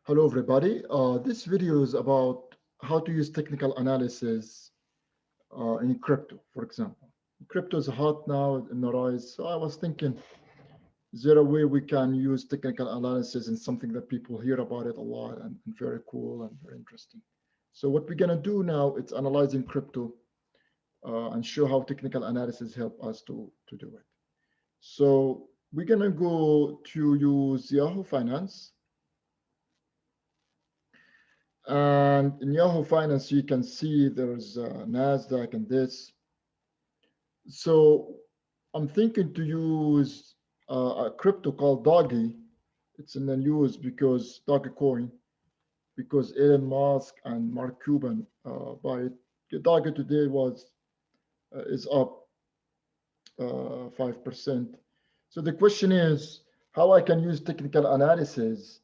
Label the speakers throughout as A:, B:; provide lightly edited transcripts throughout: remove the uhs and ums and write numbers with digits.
A: Hello, everybody. This video is about how to use technical analysis in crypto, for example. Crypto is hot now in the rise. So I was thinking, is there a way we can use technical analysis in something that people hear about it a lot and very cool and very interesting? So what we're going to do now is analyzing crypto and show how technical analysis help us to do it. So we're going to go to use Yahoo Finance. And in Yahoo Finance, you can see there's NASDAQ and this. So I'm thinking to use a crypto called Doggy. It's in the news because Dogecoin, because Elon Musk and Mark Cuban buy it. The Doggy today is up 5%. So the question is how I can use technical analysis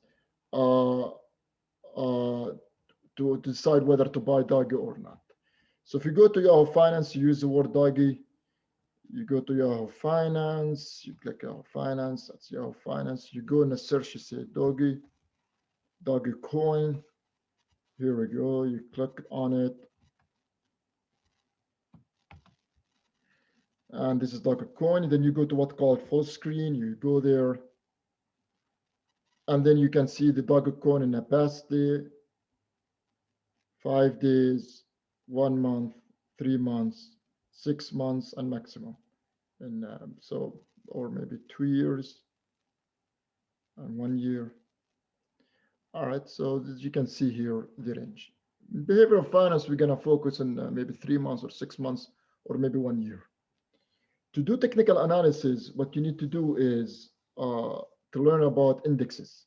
A: uh, to decide whether to buy Doggy or not. So if you go to Yahoo Finance, you use the word Doggy. You go to Yahoo Finance, you click Yahoo Finance, that's Yahoo Finance. You go in the search, you say Doggy Coin. Here we go, you click on it. And this is Doggy Coin. Then you go to what's called full screen, you go there. And then you can see the Doggy Coin in the past day, 5 days, 1 month, 3 months, 6 months, and maximum. And so, or maybe 2 years and 1 year. All right, so as you can see here, the range. In behavioral finance, we're gonna focus on maybe 3 months or 6 months, or maybe 1 year. To do technical analysis, what you need to do is to learn about indexes.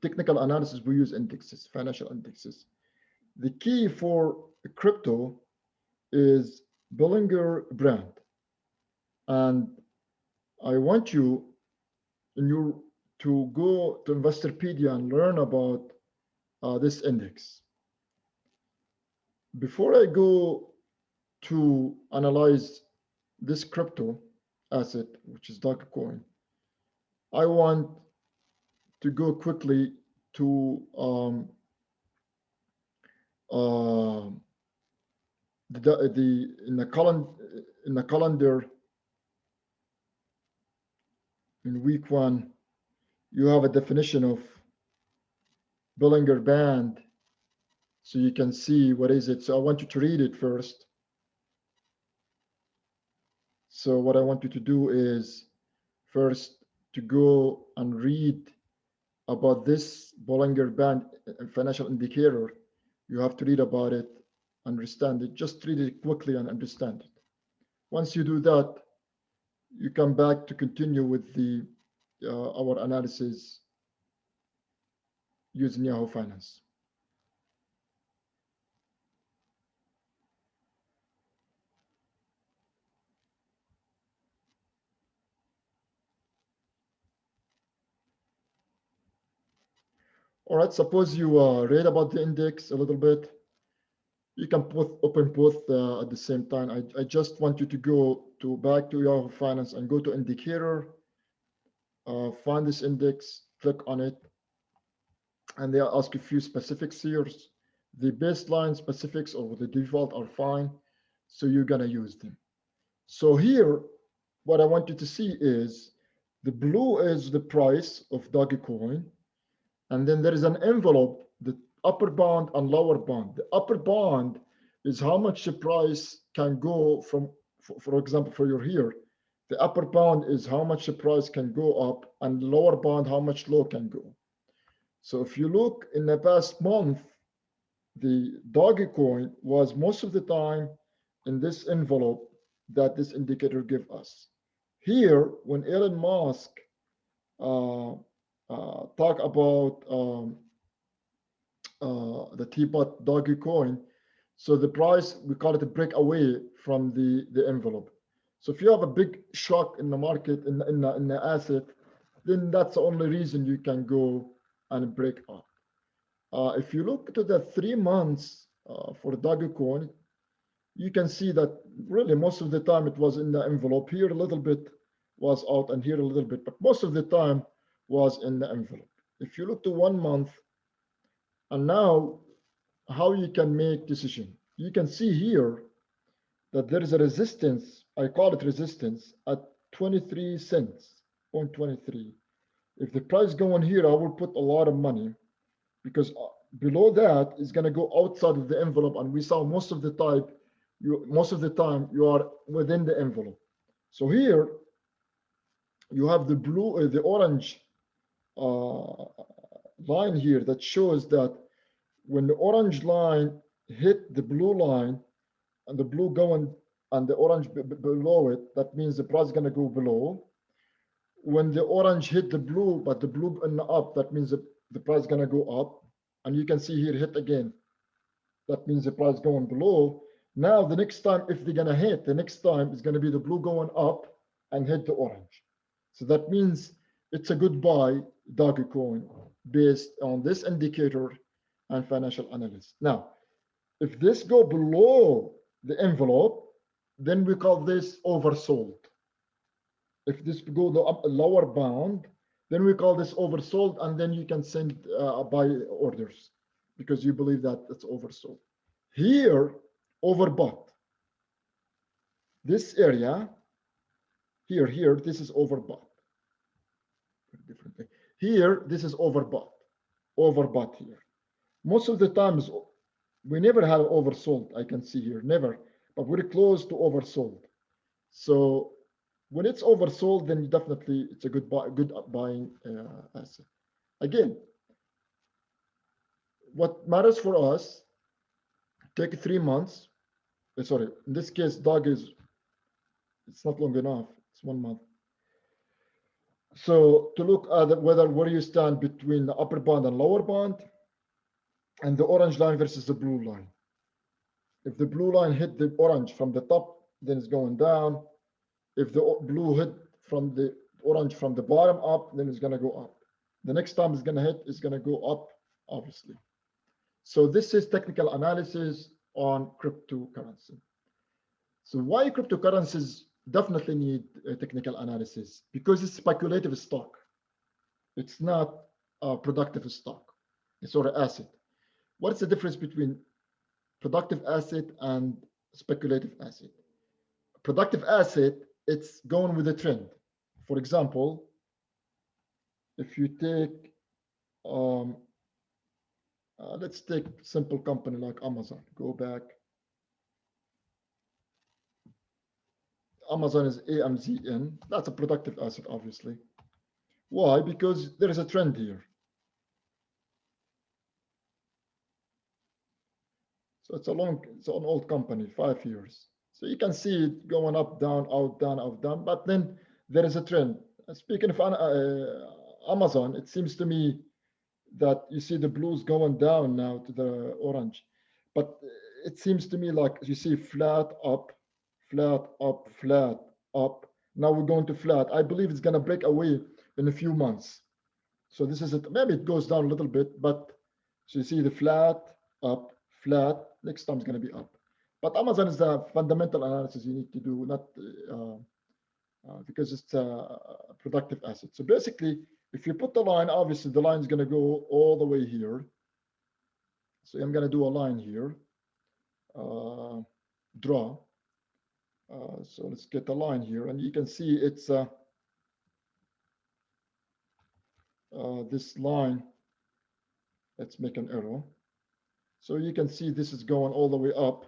A: Technical analysis, we use indexes, financial indexes. The key for crypto is Bollinger Brand. And I want you to go to Investopedia and learn about this index. Before I go to analyze this crypto asset, which is Dogecoin, I want to go quickly to in the calendar in week 1, you have a definition of Bollinger Band, so you can see what is it. So I want you to read it first. So what I want you to do is first to go and read about this Bollinger Band financial indicator. You have to read about it, understand it. Just read it quickly and understand it. Once you do that, you come back to continue with the our analysis using Yahoo Finance. All right, suppose you read about the index a little bit. You can open both at the same time. I just want you to go back to Yahoo Finance and go to indicator, find this index, click on it, and they'll ask you a few specifics here. The baseline specifics or the default are fine, so you're gonna use them. So here, what I want you to see is the blue is the price of Dogecoin, and then there is an envelope, the upper bound and lower bound. The upper bound is how much the price can go from, for example, for your here, the upper bound is how much the price can go up, and lower bound how much low can go. So if you look in the past month, the Dogecoin was most of the time in this envelope that this indicator give us. Here, when Elon Musk talk about the teapot Dogecoin, so the price, we call it a breakaway from the envelope. So if you have a big shock in the market, in the asset, then that's the only reason you can go and break up. If you look to the 3 months for Dogecoin, you can see that really most of the time it was in the envelope. Here a little bit was out and here a little bit, but most of the time was in the envelope. If you look to 1 month, and now how you can make decision, you can see here that there is a resistance. I call it resistance at 23 cents, 0.23. If the price go on here, I will put a lot of money because below that is going to go outside of the envelope, and we saw most of the time you are within the envelope. So here you have the orange uh, line here that shows that when the orange line hit the blue line and the blue going and the orange below it, that means the price is going to go below. When the orange hit the blue, but the blue in the up, that means the price is going to go up. And you can see here hit again. That means the price going below. Now the next time, if they're going to hit, the next time is going to be the blue going up and hit the orange. So that means it's a good buy, Dogecoin, based on this indicator and financial analysis. Now, if this go below the envelope, then we call this oversold. If this go the lower bound, then we call this oversold, and then you can send buy orders because you believe that it's oversold. Here, overbought. This area, here, this is overbought. Different thing. Here, this is overbought here. Most of the times, we never have oversold. I can see here, never, but we're close to oversold. So when it's oversold, then definitely it's a good buying asset. Again, what matters for us, take 3 months. Sorry, in this case, dog it's not long enough. It's 1 month. So to look at where you stand between the upper band and lower band, and the orange line versus the blue line. If the blue line hit the orange from the top, then it's going down. If the blue hit from the orange from the bottom up, then it's going to go up. The next time it's going to hit, it's going to go up, obviously. So this is technical analysis on cryptocurrency. So why cryptocurrencies definitely need a technical analysis? Because it's speculative stock. It's not a productive stock. It's sort of asset. What's the difference between productive asset and speculative asset? Productive asset, it's going with the trend. For example, if you take, let's take simple company like Amazon. Go back. Amazon is AMZN. That's a productive asset, obviously. Why? Because there is a trend here. So it's an old company, 5 years. So you can see it going up, down, out, down, out, down. But then there is a trend. Speaking of Amazon, it seems to me that you see the blues going down now to the orange. But it seems to me like you see flat up, flat up, flat up. Now we're going to flat. I believe it's going to break away in a few months. So this is it. Maybe it goes down a little bit, but so you see the flat, up, flat. Next time it's going to be up. But Amazon is the fundamental analysis you need to do, not because it's a productive asset. So basically, if you put the line, obviously the line is going to go all the way here. So I'm going to do a line here, draw. So let's get the line here, and you can see it's this line. Let's make an arrow. So you can see this is going all the way up.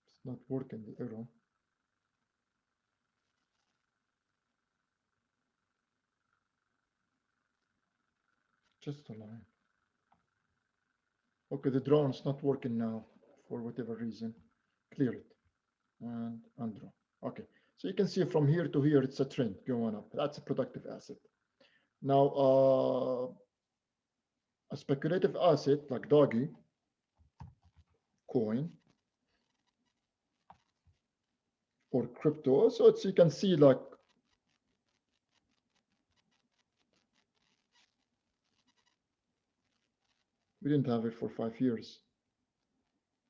A: It's not working, the arrow. Just a line. Okay, the drone's not working now for whatever reason. Clear it and undraw. Okay, So you can see from here to here, it's a trend going up. That's a productive asset. Now, a speculative asset like Doggy coin or crypto. So it's, you can see like we didn't have it for 5 years.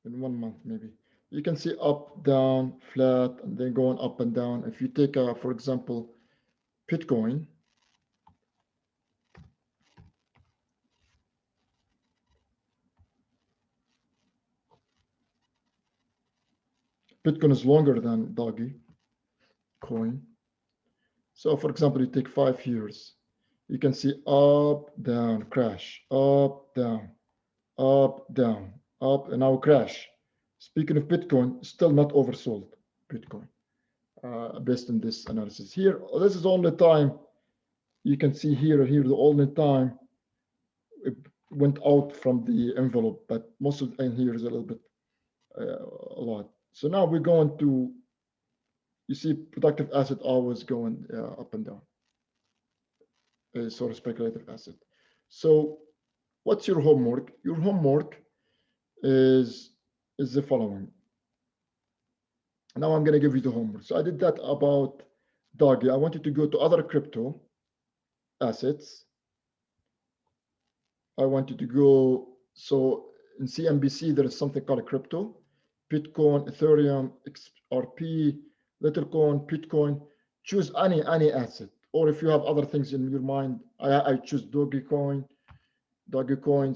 A: In 1 month, maybe. You can see up, down, flat, and then going up and down. If you take, for example, Bitcoin, Bitcoin is longer than Doggy coin. So for example, you take 5 years, you can see up, down, crash, up, down, up, down, up, and now crash. Speaking of Bitcoin, still not oversold Bitcoin based on this analysis. Here, this is only time you can see here, the only time it went out from the envelope, but most of the time here is a little bit, a lot. So now we're going to, you see productive asset always going up and down, a sort of speculative asset. So what's your homework? Your homework is the following. Now I'm going to give you the homework. So I did that about Doggy. I want you to go to other crypto assets. I want you to go, so in CNBC, there is something called crypto, Bitcoin, Ethereum, XRP, Litecoin, Bitcoin. Choose any asset. Or if you have other things in your mind, I choose Dogecoin.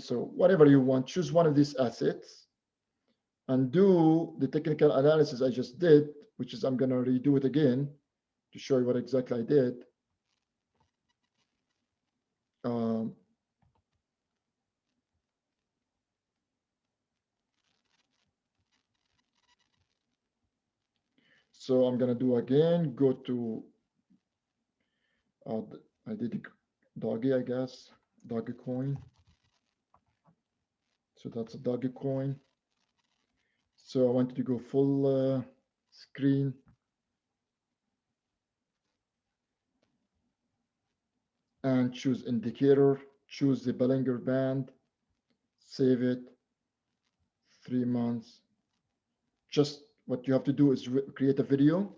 A: So whatever you want, choose one of these assets and do the technical analysis I just did, which is I'm going to redo it again to show you what exactly I did. So I'm going to do again, go to, I did Doggy, I guess, Dogecoin. So that's a Dogecoin. So I wanted to go full screen. And choose indicator, choose the Bollinger Band, save it, 3 months. Just what you have to do is create a video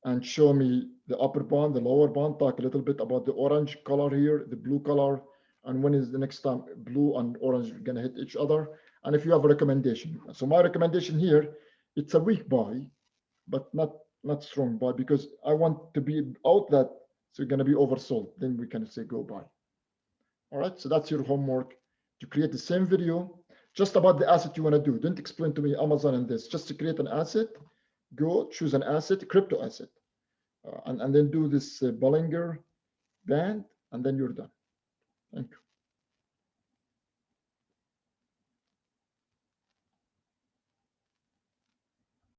A: and show me the upper band, the lower band, talk a little bit about the orange color here, the blue color, and when is the next time blue and orange are gonna hit each other. And if you have a recommendation. So my recommendation here, it's a weak buy, but not strong buy, because I want to be out that, so you're gonna be oversold. Then we can say go buy. All right, so that's your homework, to create the same video just about the asset you want to do. Don't explain to me Amazon and this, just to create an asset, go choose an asset, crypto asset, and then do this Bollinger Band, and then you're done. Thank you.